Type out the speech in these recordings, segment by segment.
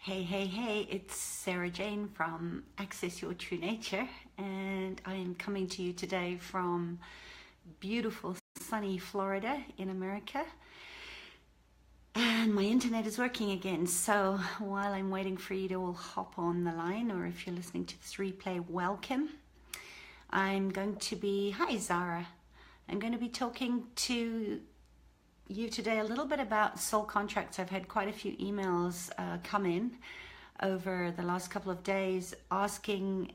Hey, hey, hey, it's Sarah Jane from Access Your True Nature, and I am coming to you today from beautiful sunny Florida in America. And my internet is working again, so while I'm waiting for you to all hop on the line, or if you're listening to this replay, welcome. Hi Zara, I'm going to be talking to you today a little bit about soul contracts. I've had quite a few emails come in over the last couple of days asking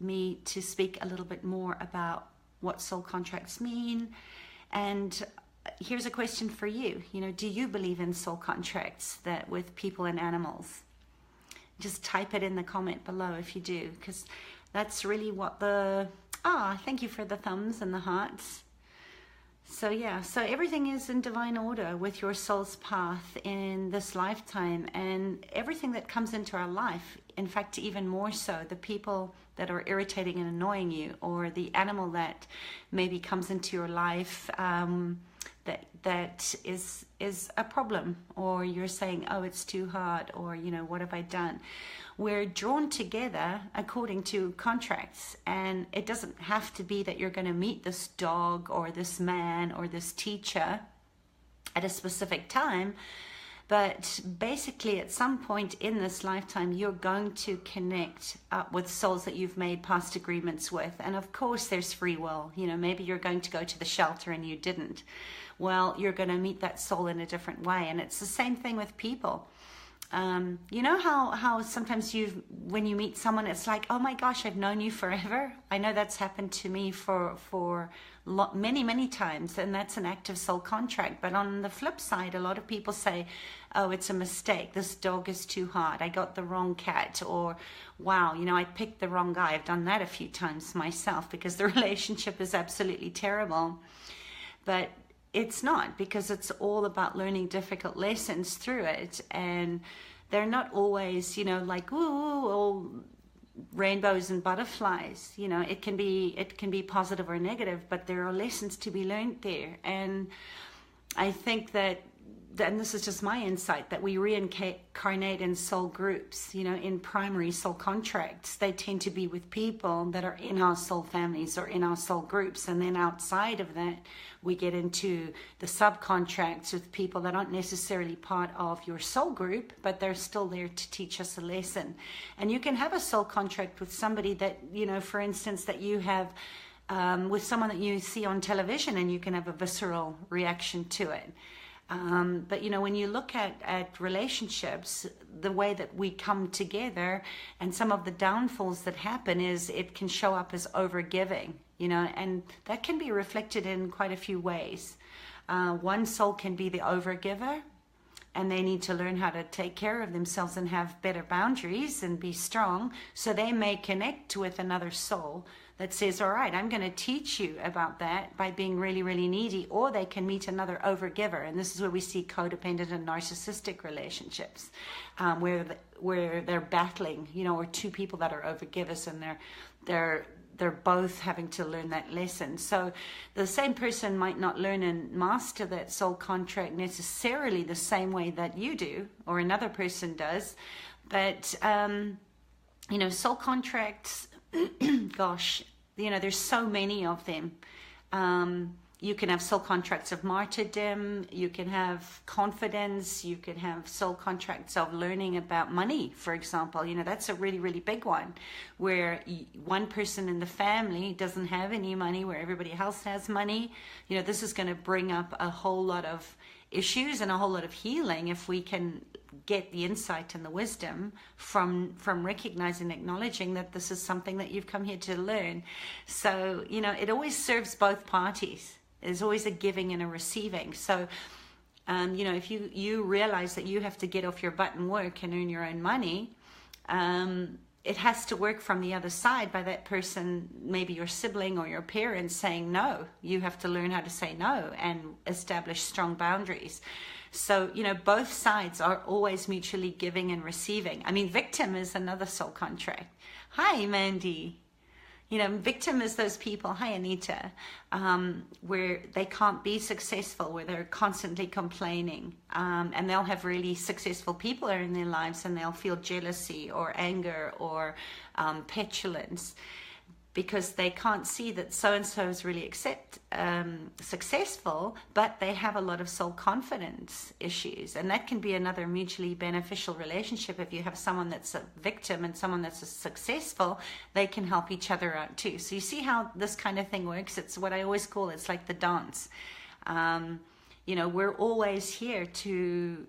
me to speak a little bit more about what soul contracts mean. And here's a question for you. Do you believe in soul contracts that with people and animals? Just type it in the comment below if you do, because that's really what thank you for the thumbs and the hearts. So everything is in divine order with your soul's path in this lifetime, and everything that comes into our life, in fact, even more so, the people that are irritating and annoying you, or the animal that maybe comes into your life that is a problem, or you're saying, oh, it's too hard, or what have I done? We're drawn together according to contracts, and it doesn't have to be that you're going to meet this dog or this man or this teacher at a specific time, but basically at some point in this lifetime you're going to connect up with souls that you've made past agreements with. And of course there's free will. Maybe you're going to go to the shelter and you didn't. Well, you're going to meet that soul in a different way, and it's the same thing with people. You know how sometimes when you meet someone, it's like, oh my gosh, I've known you forever. I know that's happened to me for many times, and that's an active soul contract. But on the flip side, a lot of people say, oh, it's a mistake. This dog is too hard. I got the wrong cat, or wow, I picked the wrong guy. I've done that a few times myself because the relationship is absolutely terrible. But it's not, because it's all about learning difficult lessons through it, and they're not always, like all rainbows and butterflies. It can be positive or negative, but there are lessons to be learned there. And I think that, and this is just my insight, that we reincarnate in soul groups, in primary soul contracts. They tend to be with people that are in our soul families or in our soul groups. And then outside of that, we get into the subcontracts with people that aren't necessarily part of your soul group, but they're still there to teach us a lesson. And you can have a soul contract with somebody that, for instance, that you have with someone that you see on television, and you can have a visceral reaction to it. But when you look at relationships, the way that we come together, and some of the downfalls that happen is it can show up as overgiving, and that can be reflected in quite a few ways. One soul can be the overgiver, and they need to learn how to take care of themselves and have better boundaries and be strong. So they may connect with another soul that says, all right, I'm going to teach you about that by being really, really needy. Or they can meet another overgiver. And this is where we see codependent and narcissistic relationships, where they're battling, or two people that are overgivers, and they're both having to learn that lesson. So the same person might not learn and master that soul contract necessarily the same way that you do, or another person does. But, soul contracts, gosh, there's so many of them. You can have soul contracts of martyrdom, you can have confidence, you can have soul contracts of learning about money, for example. That's a really, really big one, where one person in the family doesn't have any money, where everybody else has money. This is going to bring up a whole lot of issues and a whole lot of healing if we can get the insight and the wisdom from recognizing and acknowledging that this is something that you've come here to learn. So, it always serves both parties. There's always a giving and a receiving. So, if you realize that you have to get off your butt and work and earn your own money, it has to work from the other side by that person, maybe your sibling or your parents, saying no. You have to learn how to say no and establish strong boundaries. So, both sides are always mutually giving and receiving. I mean, victim is another soul contract. Hi, Mandy. You know, victim is those people, hi Anita, where they can't be successful, where they're constantly complaining, and they'll have really successful people in their lives and they'll feel jealousy or anger or petulance, because they can't see that so-and-so is really successful, but they have a lot of soul confidence issues. And that can be another mutually beneficial relationship. If you have someone that's a victim and someone that's successful, they can help each other out too. So you see how this kind of thing works? It's what I always call, it's like the dance. You know, we're always here to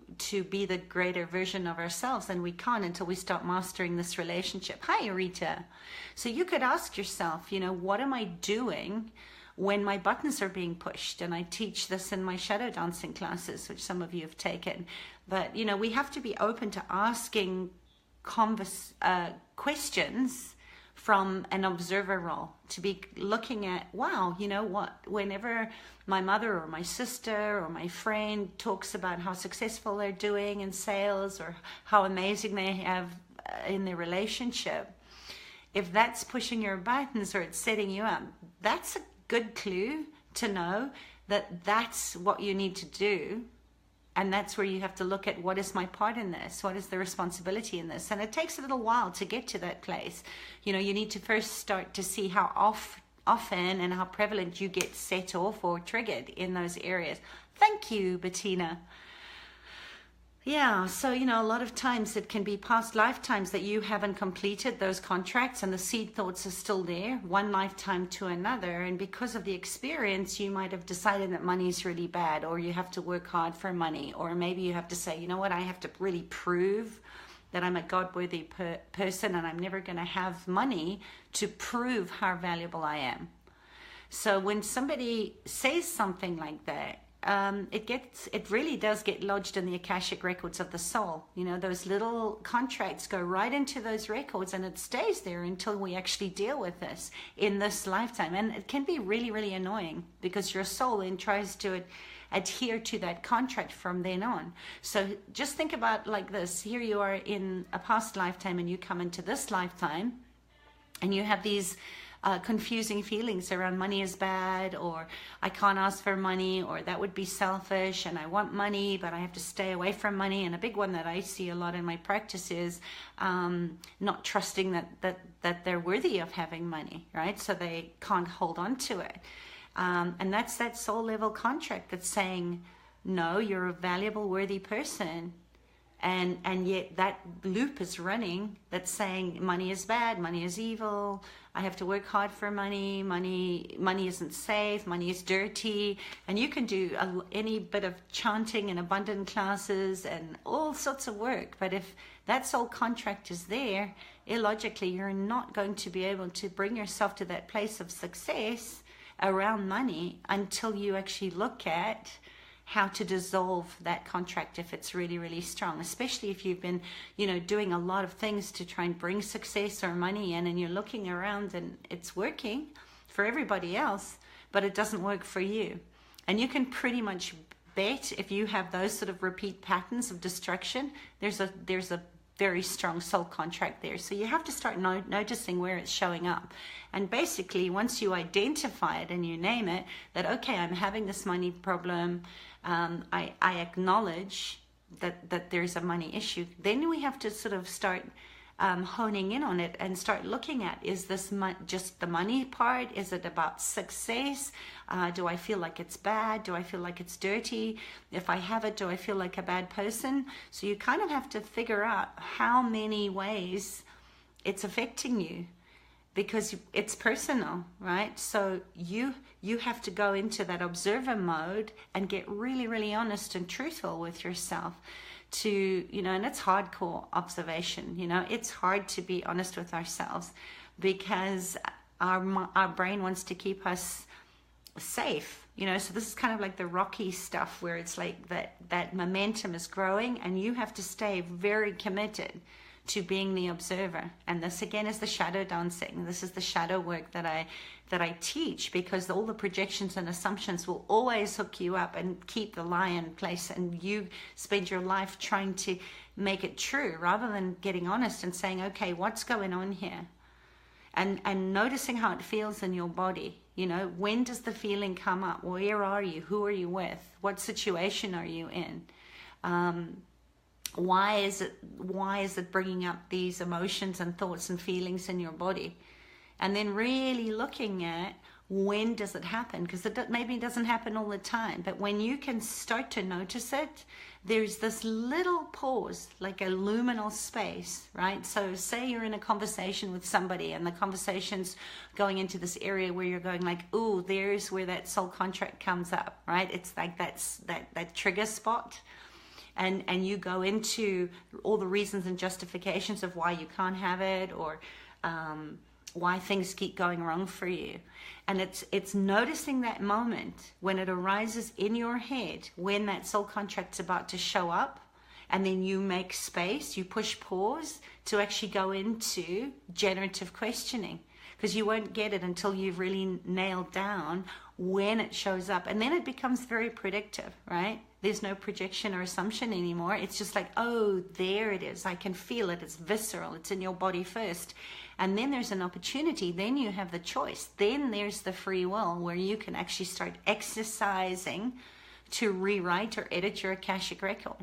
be the greater version of ourselves, and we can't until we start mastering this relationship. Hi, Rita. So you could ask yourself, you know, what am I doing when my buttons are being pushed? And I teach this in my shadow dancing classes, which some of you have taken. But, you know, we have to be open to asking questions from an observer role, to be looking at, wow, you know what, whenever my mother or my sister or my friend talks about how successful they're doing in sales or how amazing they have in their relationship, if that's pushing your buttons or it's setting you up, that's a good clue to know that that's what you need to do. And that's where you have to look at, what is my part in this? What is the responsibility in this? And it takes a little while to get to that place. You know, you need to first start to see how often and how prevalent you get set off or triggered in those areas. Thank you, Bettina. Yeah, so, you know, a lot of times it can be past lifetimes that you haven't completed those contracts and the seed thoughts are still there, one lifetime to another. And because of the experience, you might have decided that money is really bad, or you have to work hard for money, or maybe you have to say, you know what, I have to really prove that I'm a God-worthy person and I'm never going to have money to prove how valuable I am. So when somebody says something like that, it really does get lodged in the Akashic records of the soul. You know, those little contracts go right into those records, and it stays there until we actually deal with this in this lifetime. And it can be really, really annoying, because your soul then tries to adhere to that contract from then on. So just think about like this. Here you are in a past lifetime, and you come into this lifetime, and you have these confusing feelings around money is bad, or I can't ask for money, or that would be selfish, and I want money but I have to stay away from money. And a big one that I see a lot in my practice is not trusting that they're worthy of having money, right? So they can't hold on to it. And that's that soul level contract that's saying, no, you're a valuable, worthy person. And yet that loop is running that's saying money is bad, money is evil, I have to work hard for money, money isn't safe, money is dirty. And you can do any bit of chanting and abundant classes and all sorts of work. But if that soul contract is there, illogically, you're not going to be able to bring yourself to that place of success around money until you actually look at how to dissolve that contract if it's really, really strong, especially if you've been, you know, doing a lot of things to try and bring success or money in, and you're looking around and it's working for everybody else, but it doesn't work for you. And you can pretty much bet, if you have those sort of repeat patterns of destruction, there's a very strong soul contract there. So you have to start noticing where it's showing up. And basically, once you identify it and you name it, that, okay, I'm having this money problem, I acknowledge that there's a money issue, then we have to sort of start honing in on it and start looking at, is this just the money part? Is it about success? Do I feel like it's bad? Do I feel like it's dirty? If I have it, do I feel like a bad person? So you kind of have to figure out how many ways it's affecting you, because it's personal, right? So you have to go into that observer mode and get really, really honest and truthful with yourself. To, you know, and it's hardcore observation, you know, it's hard to be honest with ourselves, because our brain wants to keep us safe, you know. So this is kind of like the Rocky stuff, where it's like that momentum is growing and you have to stay very committed to being the observer. And this again is the shadow dancing. This is the shadow work that I teach, because all the projections and assumptions will always hook you up and keep the lie in place, and you spend your life trying to make it true rather than getting honest and saying, okay, what's going on here? and noticing how it feels in your body. You know, when does the feeling come up? Where are you? Who are you with? What situation are you in? Why is it bringing up these emotions and thoughts and feelings in your body? And then really looking at, when does it happen? Because maybe it doesn't happen all the time, but when you can start to notice it, there's this little pause, like a luminal space, right? So say you're in a conversation with somebody and the conversation's going into this area where you're going like, ooh, there's where that soul contract comes up, right? It's like that trigger spot. And you go into all the reasons and justifications of why you can't have it, or why things keep going wrong for you. And it's noticing that moment when it arises in your head, when that soul contract's about to show up, and then you make space, you push pause to actually go into generative questioning, because you won't get it until you've really nailed down when it shows up. And then it becomes very predictive, right? There's no projection or assumption anymore. It's just like, oh, there it is. I can feel it. It's visceral. It's in your body first. And then there's an opportunity. Then you have the choice. Then there's the free will where you can actually start exercising to rewrite or edit your Akashic record,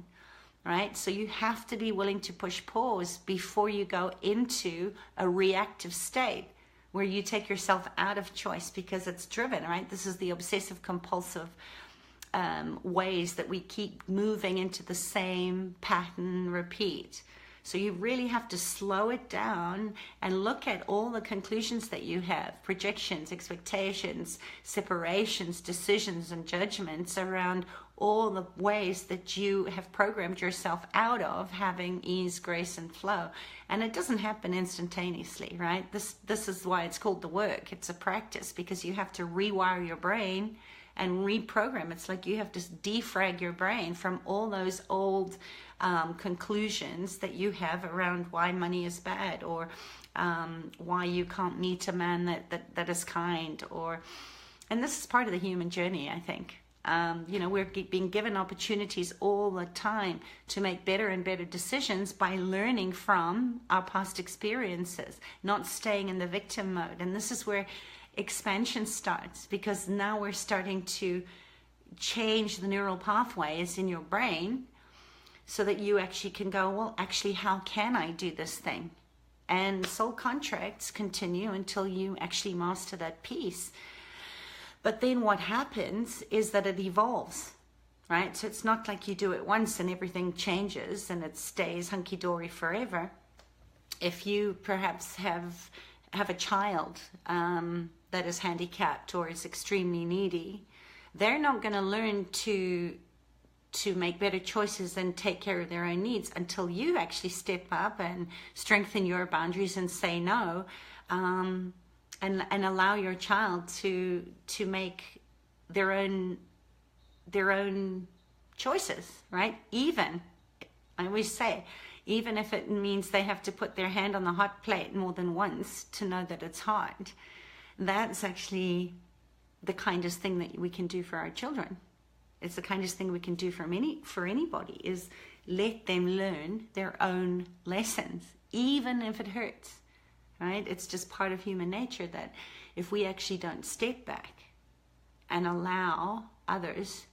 right? So you have to be willing to push pause before you go into a reactive state where you take yourself out of choice because it's driven, right? This is the obsessive compulsive ways that we keep moving into the same pattern repeat. So you really have to slow it down and look at all the conclusions that you have, projections, expectations, separations, decisions, and judgments around all the ways that you have programmed yourself out of having ease, grace, and flow. And it doesn't happen instantaneously, right? This is why it's called the work. It's a practice, because you have to rewire your brain and reprogram. It's like you have to defrag your brain from all those old conclusions that you have around why money is bad, or why you can't meet a man that is kind, and this is part of the human journey, I think. We're being given opportunities all the time to make better and better decisions by learning from our past experiences, not staying in the victim mode. And this is where expansion starts, because now we're starting to change the neural pathways in your brain so that you actually can go, well, actually, how can I do this thing? And soul contracts continue until you actually master that piece. But then what happens is that it evolves, right? So it's not like you do it once and everything changes and it stays hunky-dory forever. If you perhaps have a child that is handicapped or is extremely needy, they're not going to learn to make better choices and take care of their own needs until you actually step up and strengthen your boundaries and say no, and allow your child to make their own choices, right? Even, I always say, even if it means they have to put their hand on the hot plate more than once to know that it's hot, that's actually the kindest thing that we can do for our children. It's the kindest thing we can do for anybody, is let them learn their own lessons, even if it hurts, right? It's just part of human nature that if we actually don't step back and allow others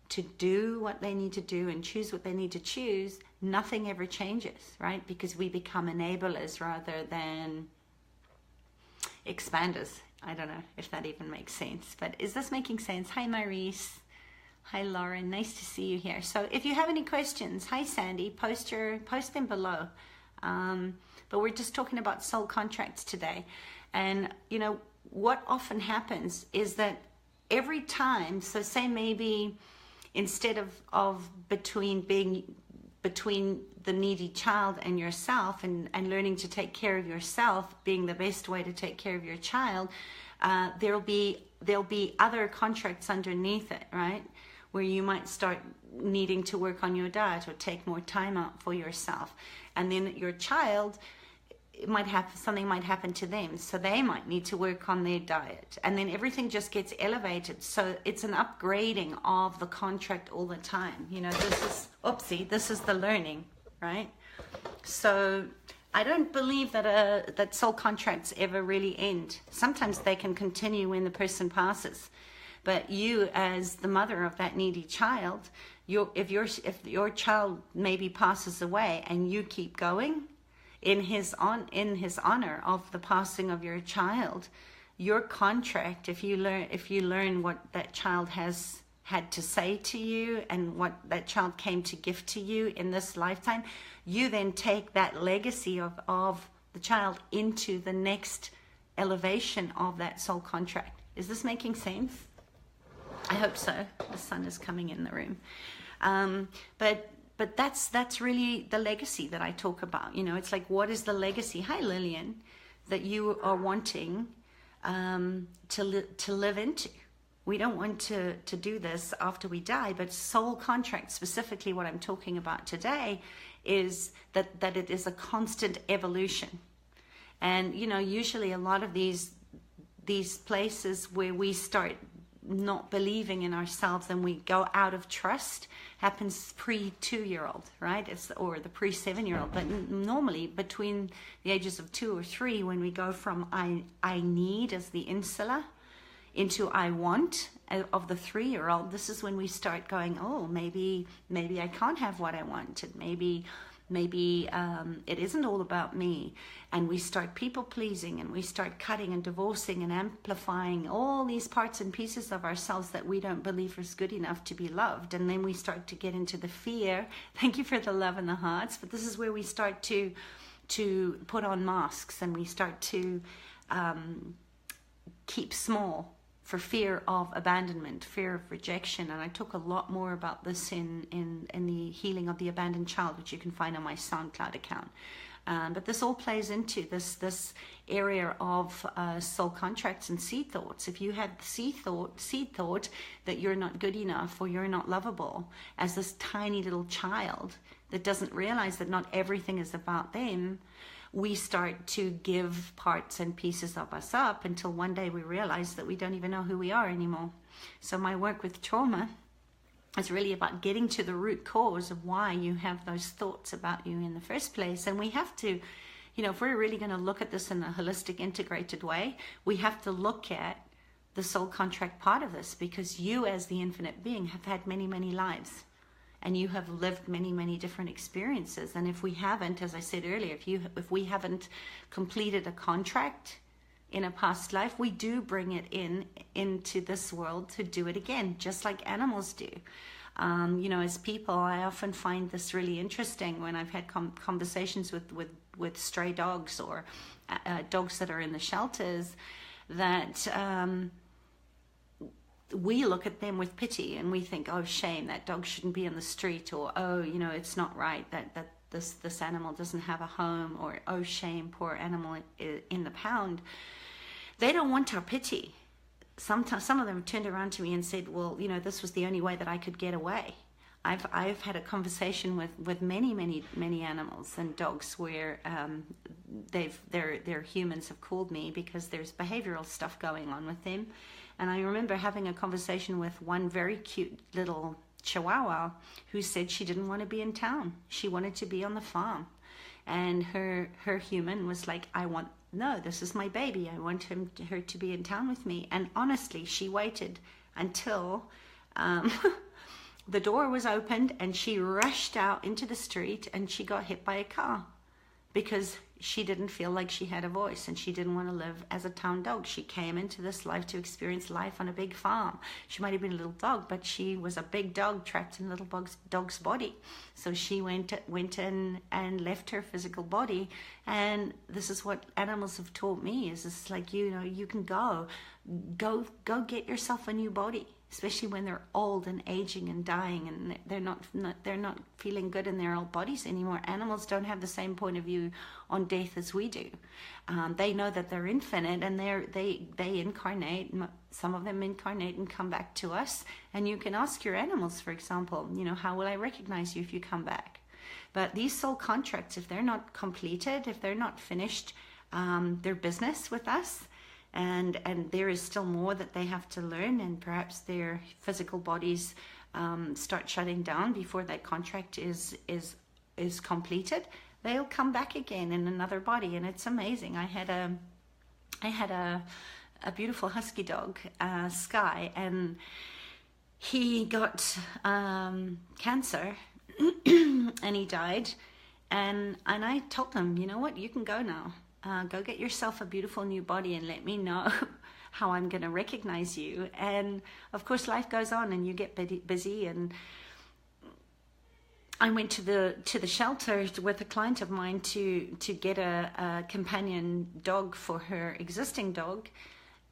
to do what they need to do and choose what they need to choose, nothing ever changes, right? Because we become enablers rather than expanders. I don't know if that even makes sense, but is this making sense? Hi, Maurice. Hi, Lauren. Nice to see you here. So if you have any questions, hi, Sandy, post them below. But we're just talking about soul contracts today. And, what often happens is that every time, so say maybe instead of between the needy child and yourself and learning to take care of yourself being the best way to take care of your child, there'll be other contracts underneath it, right? Where you might start needing to work on your diet or take more time out for yourself. And then your child, something might happen to them, so they might need to work on their diet. And then everything just gets elevated. So it's an upgrading of the contract all the time. This is the learning, right? So I don't believe that that soul contracts ever really end. Sometimes they can continue when the person passes, but you, as the mother of that needy child, if your child maybe passes away and you keep going in his honor of the passing of your child, your contract, if you learn what that child has had to say to you and what that child came to give to you in this lifetime, you then take that legacy of the child into the next elevation of that soul contract. Is this making sense? I hope so. The sun is coming in the room. But that's really the legacy that I talk about. You know, it's like, what is the legacy? Hi, Lillian, that you are wanting to live into. We don't want to do this after we die, but soul contract, specifically what I'm talking about today, is that it is a constant evolution. And, you know, usually a lot of these places where we start not believing in ourselves and we go out of trust happens pre-2-year-old, right? Or the pre-7-year-old. But normally between the ages of 2 or 3, when we go from I need as the insular into I want of the 3-year-old, this is when we start going, oh, maybe I can't have what I wanted. Maybe it isn't all about me. And we start people pleasing, and we start cutting and divorcing and amplifying all these parts and pieces of ourselves that we don't believe is good enough to be loved. And then we start to get into the fear. Thank you for the love and the hearts. But this is where we start to put on masks, and we start to keep small for fear of abandonment, fear of rejection. And I talk a lot more about this in the Healing of the Abandoned Child, which you can find on my SoundCloud account. But this all plays into this area of soul contracts and seed thoughts. If you had seed thought that you're not good enough or you're not lovable as this tiny little child that doesn't realize that not everything is about them, we start to give parts and pieces of us up until one day we realize that we don't even know who we are anymore. So my work with trauma is really about getting to the root cause of why you have those thoughts about you in the first place. And we have to, you know, if we're really going to look at this in a holistic, integrated way, we have to look at the soul contract part of this, because you as the infinite being have had many, many lives. And you have lived many, many different experiences. And if we haven't, as I said earlier, if we haven't completed a contract in a past life, we do bring it into this world to do it again, just like animals do. You know, as people, I often find this really interesting when I've had conversations with stray dogs or dogs that are in the shelters, that we look at them with pity and we think, oh, shame, that dog shouldn't be in the street, or, oh, you know, it's not right that this animal doesn't have a home, or, oh, shame, poor animal in the pound. They don't want our pity. Sometimes some of them turned around to me and said, well, you know, this was the only way that I could get away. I've had a conversation with many animals and dogs where their humans have called me because there's behavioral stuff going on with them. And I remember having a conversation with one very cute little Chihuahua who said she didn't want to be in town. She wanted to be on the farm. And her human was like, no, this is my baby. I want her to be in town with me. And honestly, she waited until the door was opened and she rushed out into the street and she got hit by a car because she didn't feel like she had a voice and she didn't want to live as a town dog. She came into this life to experience life on a big farm. She might have been a little dog, but she was a big dog trapped in a little dog's body. So she went in and left her physical body. And this is what animals have taught me, is it's like, you know, you can go get yourself a new body, especially when they're old and aging and dying and they're not feeling good in their old bodies anymore. Animals don't have the same point of view on death as we do. They know that they're infinite and they incarnate. Some of them incarnate and come back to us. And you can ask your animals, for example, you know, how will I recognize you if you come back? But these soul contracts, if they're not completed, if they're not finished their business with us, and there is still more that they have to learn, and perhaps their physical bodies start shutting down before that contract is is completed, they'll come back again in another body, and it's amazing. I had a beautiful husky dog, Sky, and he got cancer and he died, and I told him, you know what, you can go now. Go get yourself a beautiful new body and let me know how I'm going to recognize you. And of course life goes on and you get busy, and I went to the shelter with a client of mine to get a companion dog for her existing dog,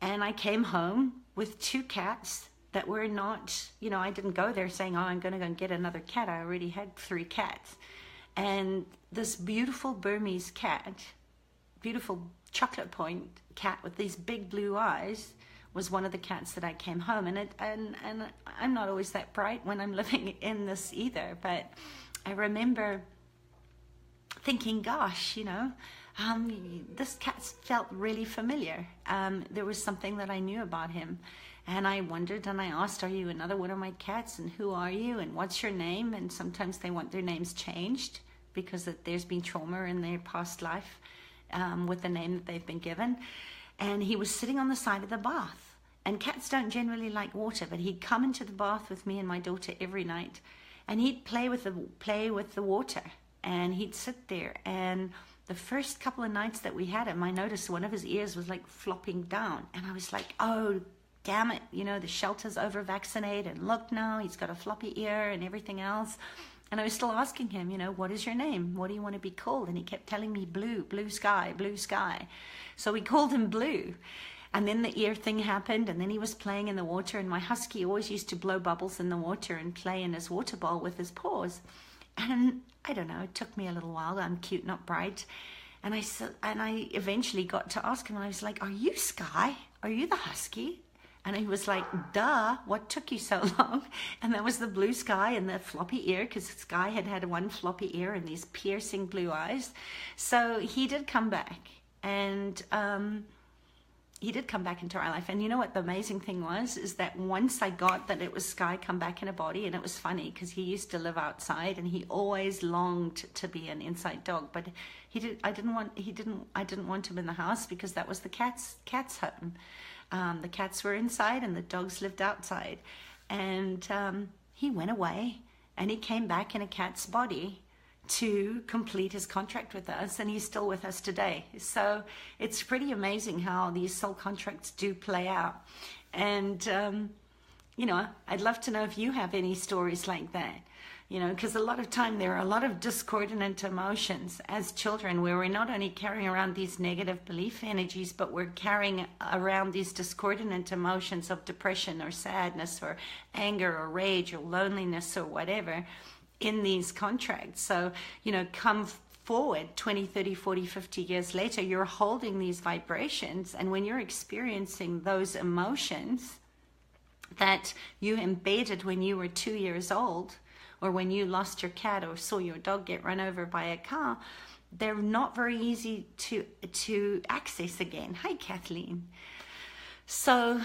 and I came home with 2 cats that were not, I didn't go there saying, oh, I'm going to go and get another cat. I already had 3 cats. And this beautiful Burmese cat, beautiful chocolate point cat with these big blue eyes, was one of the cats that I came home. And I'm not always that bright when I'm living in this either, but I remember thinking, gosh, this cat felt really familiar. There was something that I knew about him. And I wondered, and I asked, are you another one of my cats? And who are you? And what's your name? And sometimes they want their names changed because there's been trauma in their past life with the name that they've been given. And he was sitting on the side of the bath. And cats don't generally like water, but he'd come into the bath with me and my daughter every night. And he'd play with the water. And he'd sit there. And the first couple of nights that we had him, I noticed one of his ears was like flopping down. And I was like, oh, damn it, the shelter's over-vaccinated, and look now, he's got a floppy ear and everything else. And I was still asking him, what is your name? What do you want to be called? And he kept telling me Blue, Blue Sky, Blue Sky. So we called him Blue. And then the ear thing happened, and then he was playing in the water, and my husky always used to blow bubbles in the water and play in his water bowl with his paws. And I don't know, it took me a little while. I'm cute, not bright. And I eventually got to ask him, and I was like, are you Sky? Are you the husky? And he was like, duh, what took you so long? And that was the blue sky and the floppy ear, because Sky had one floppy ear and these piercing blue eyes. So he did come back, and he did come back into our life. And you know what the amazing thing was, is that once I got that it was Sky come back in a body, and it was funny because he used to live outside and he always longed to be an inside dog, but I didn't want him in the house because that was the cat's home. The cats were inside and the dogs lived outside. And he went away, and he came back in a cat's body to complete his contract with us, and he's still with us today. So it's pretty amazing how these soul contracts do play out. And, I'd love to know if you have any stories like that. Because a lot of time there are a lot of discordant emotions as children, where we're not only carrying around these negative belief energies, but we're carrying around these discordant emotions of depression or sadness or anger or rage or loneliness or whatever in these contracts. So, come forward 20, 30, 40, 50 years later, you're holding these vibrations. And when you're experiencing those emotions that you embedded when you were 2 years old, or when you lost your cat or saw your dog get run over by a car, they're not very easy to access again. Hi, Kathleen. So,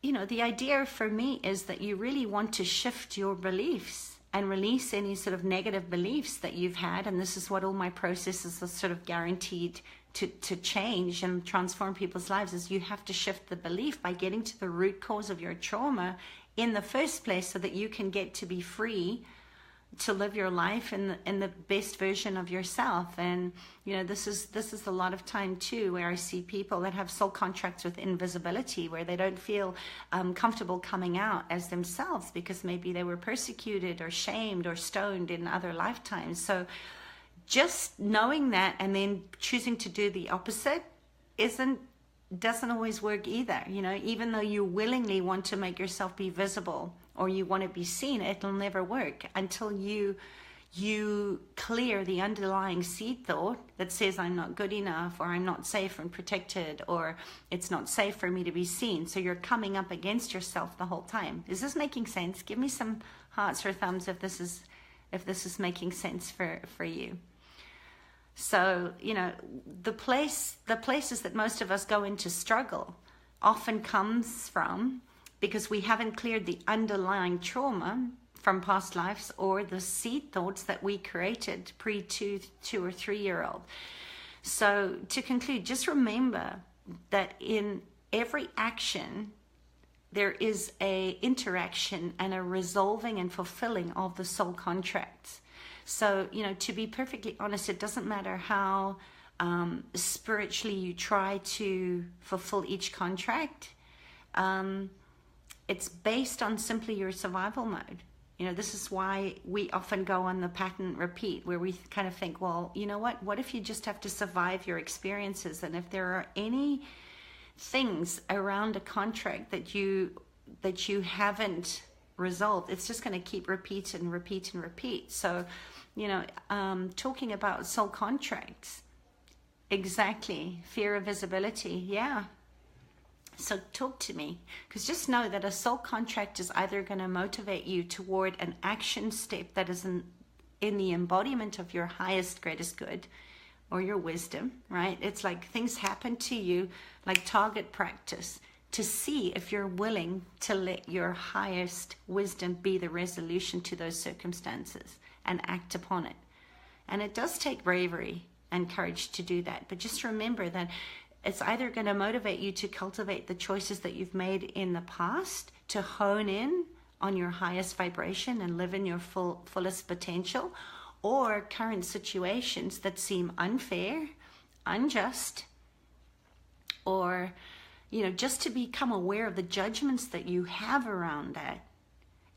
the idea for me is that you really want to shift your beliefs and release any sort of negative beliefs that you've had. And this is what all my processes are sort of guaranteed to change and transform people's lives, is you have to shift the belief by getting to the root cause of your trauma in the first place, so that you can get to be free to live your life in the best version of yourself. And this is a lot of time too, where I see people that have soul contracts with invisibility, where they don't feel comfortable coming out as themselves because maybe they were persecuted or shamed or stoned in other lifetimes. So just knowing that and then choosing to do the opposite doesn't always work either. Even though you willingly want to make yourself be visible or you want to be seen, it'll never work until you clear the underlying seed thought that says I'm not good enough, or I'm not safe and protected, or it's not safe for me to be seen. So you're coming up against yourself the whole time. Is this making sense? Give me some hearts or thumbs if this is making sense for you. So, the places that most of us go into struggle often comes from because we haven't cleared the underlying trauma from past lives, or the seed thoughts that we created pre 2 or 3-year-old. So to conclude, just remember that in every action, there is a interaction and a resolving and fulfilling of the soul contracts. So, to be perfectly honest, it doesn't matter how spiritually you try to fulfill each contract. It's based on simply your survival mode. This is why we often go on the pattern repeat, where we kind of think, well, you know what if you just have to survive your experiences? And if there are any things around a contract that you haven't resolved, it's just going to keep repeat and repeat and repeat. So, talking about soul contracts, exactly, fear of visibility, yeah. So talk to me, because just know that a soul contract is either going to motivate you toward an action step that is in the embodiment of your highest, greatest good, or your wisdom, right? It's like things happen to you like target practice to see if you're willing to let your highest wisdom be the resolution to those circumstances and act upon it. And it does take bravery and courage to do that. But just remember that it's either going to motivate you to cultivate the choices that you've made in the past, to hone in on your highest vibration and live in your fullest potential, or current situations that seem unfair, unjust, or, just to become aware of the judgments that you have around that.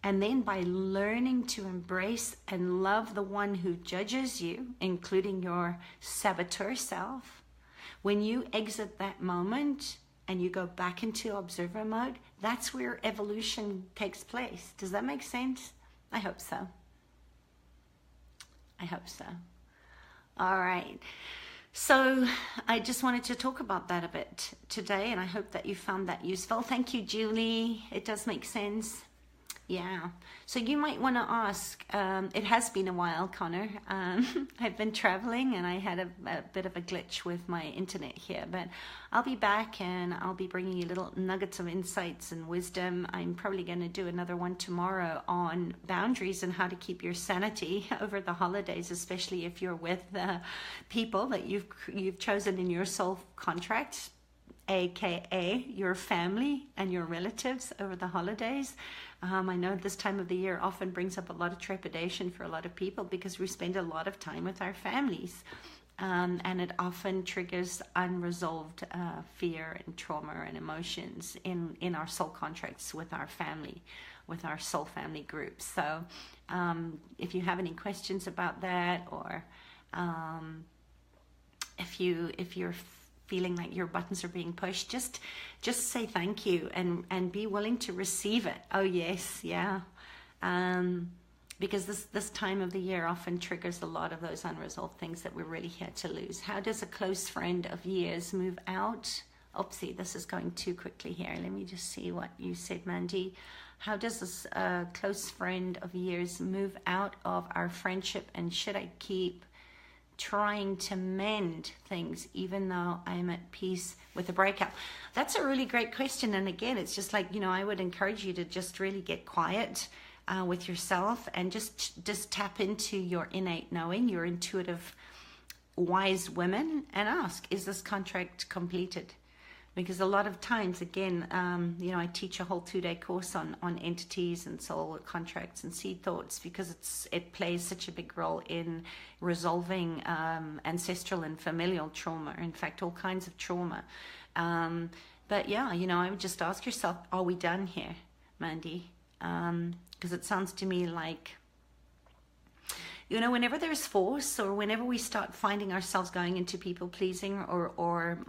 And then by learning to embrace and love the one who judges you, including your saboteur self, when you exit that moment and you go back into observer mode, that's where evolution takes place. Does that make sense? I hope so. I hope so. All right. So I just wanted to talk about that a bit today, and I hope that you found that useful. Thank you, Julie. It does make sense. Yeah. So you might want to ask, it has been a while, Connor. I've been traveling and I had a bit of a glitch with my internet here, but I'll be back and I'll be bringing you little nuggets of insights and wisdom. I'm probably going to do another one tomorrow on boundaries and how to keep your sanity over the holidays, especially if you're with people that you've chosen in your soul contract, aka your family and your relatives over the holidays. I know this time of the year often brings up a lot of trepidation for a lot of people because we spend a lot of time with our families, and it often triggers unresolved fear and trauma and emotions in our soul contracts with our family, with our soul family groups. So if you have any questions about that, or if you're feeling like your buttons are being pushed, just say thank you and be willing to receive it. Oh yes, yeah. Because this time of the year often triggers a lot of those unresolved things that we're really here to lose. How does a close friend of years move out? Oopsie, this is going too quickly here. Let me just see what you said, Mandy. How does this close friend of years move out of our friendship, and should I keep trying to mend things even though I'm at peace with the breakup? That's a really great question. And again, it's just like, I would encourage you to just really get quiet with yourself and just tap into your innate knowing, your intuitive wise women, and ask, is this contract completed? Because a lot of times, again, I teach a whole 2-day course on entities and soul contracts and seed thoughts, because it plays such a big role in resolving ancestral and familial trauma. In fact, all kinds of trauma. But yeah, I would just ask yourself, are we done here, Mandy? Because it sounds to me like, whenever there's force, or whenever we start finding ourselves going into people pleasing or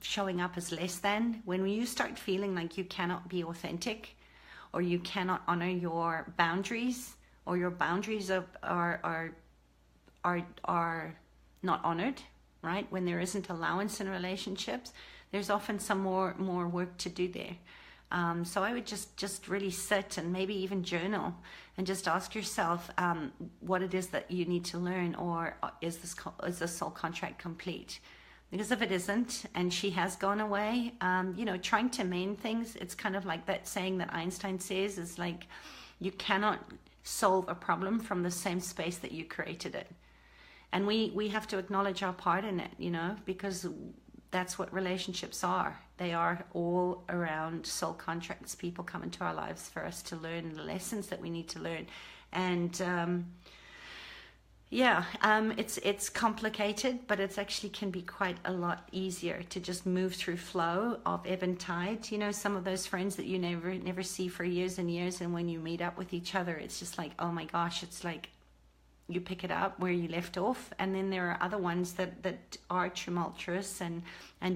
showing up as less than, when you start feeling like you cannot be authentic, or you cannot honor your boundaries, or your boundaries are not honored, right? When there isn't allowance in relationships, there's often some more work to do there. So I would just really sit and maybe even journal and just ask yourself what it is that you need to learn, or is the soul contract complete? Because if it isn't, and she has gone away, trying to mend things, it's kind of like that saying that Einstein says, is like, You cannot solve a problem from the same space that you created it. And we have to acknowledge our part in it, you know, because that's what relationships are. They are all around soul contracts. People come into our lives for us to learn the lessons that we need to learn. And it's complicated, but it's actually can be quite a lot easier to just move through flow of ebb and tide. You know, some of those friends that you never see for years and years, and when you meet up with each other, it's just like, oh my gosh, it's like you pick it up where you left off. And then there are other ones that are tumultuous and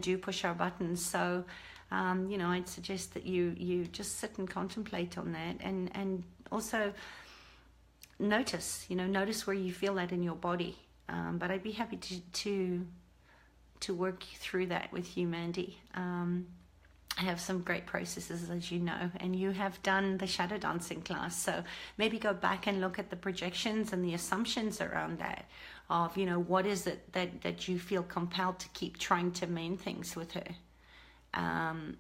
do push our buttons. So you know, I'd suggest that you just sit and contemplate on that, and also notice where you feel that in your body. But I'd be happy to work through that with you, Mandy. I have some great processes, as you know, and you have done the shadow dancing class. So maybe go back and look at the projections and the assumptions around that, of, you know, what is it that you feel compelled to keep trying to mend things with her?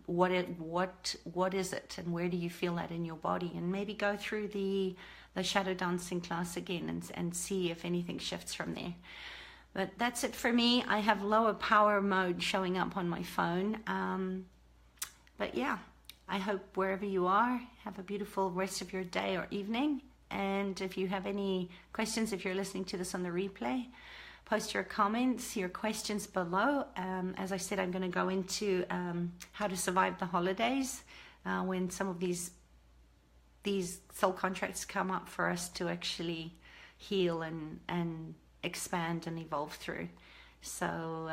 What is it, and where do you feel that in your body? And maybe go through the shadow dancing class again and see if anything shifts from there. But that's it for me. I have lower power mode showing up on my phone. But yeah, I hope wherever you are, have a beautiful rest of your day or evening. And if you have any questions, if you're listening to this on the replay, post your comments, your questions below. As I said, I'm going to go into how to survive the holidays when some of these soul contracts come up for us to actually heal and expand and evolve through. So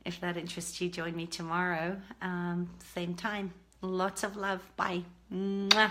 if that interests you, join me tomorrow, same time. Lots of love. Bye. Mwah.